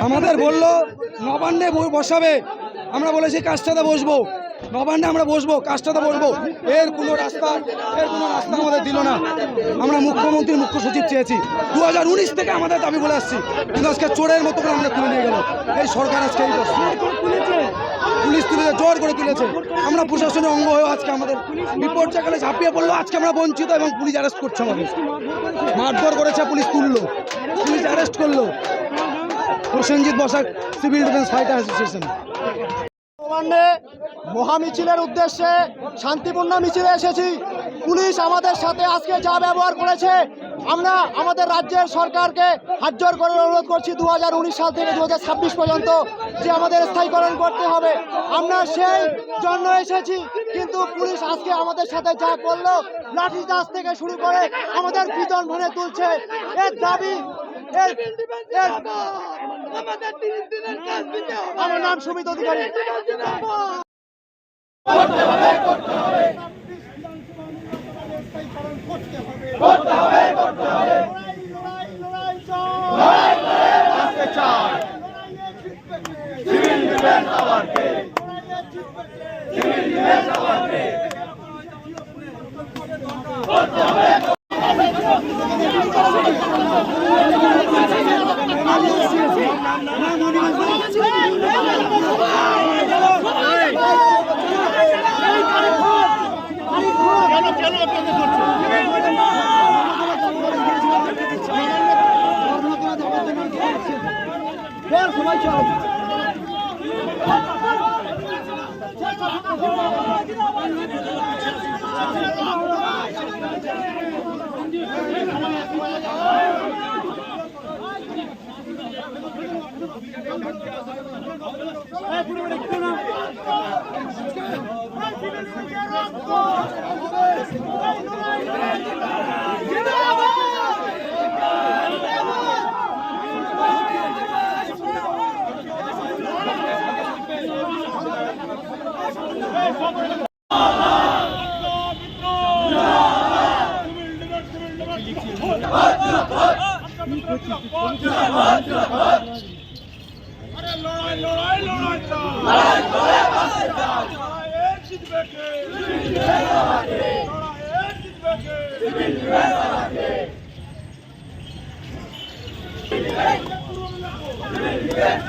আমাদের বললো নবান্নে বসাবে, আমরা বলেছি কাজটাতে বসবো, নবান্নে আমরা বসবো, কাজটাতে বসবো, এর কোনো রাস্তা আমাদের দিল না। আমরা মুখ্যমন্ত্রীর মুখ্য সচিব চেয়েছি, 2019 থেকে আমাদের দাবি বলে আসছি, কিন্তু আজকে চোরের মতো করে আমরা তুলে নিয়ে গেল এই সরকার। আজকে এই পুলিশ তুলেছে, জোর করে তুলেছে। আমরা প্রশাসনের অঙ্গ হয়েও আজকে আমাদের বিপর্যয়কালে ঝাঁপিয়ে পড়লো, আজকে আমরা বঞ্চিত এবং পুলিশ অ্যারেস্ট করছে আমাদের, মারধর করেছে, পুলিশ তুললো, পুলিশ অ্যারেস্ট করলো। Prosenjit Basak, civil defence fighter association. নবান্নে মহামিছিলের উদ্দেশ্যে শান্তিপূর্ণ মিছিলে এসেছি। পুলিশ আমাদের সাথে আজকে যা ব্যবহার করেছে, আমরা আমাদের রাজ্যের সরকারকে হাত জোর করে অনুরোধ করছি 2019 সাল থেকে 2026 পর্যন্ত যে আমাদের স্থায়ীকরণ করতে হবে। আমরা সেই জন্য এসেছি, কিন্তু পুলিশ আজকে আমাদের সাথে যা করলো, লাঠিচার্জ থেকে শুরু করে আমাদের পিটন ভরে তুলছে। এর দাবি আমার নাম সুমিত অধিকারী। Yeah.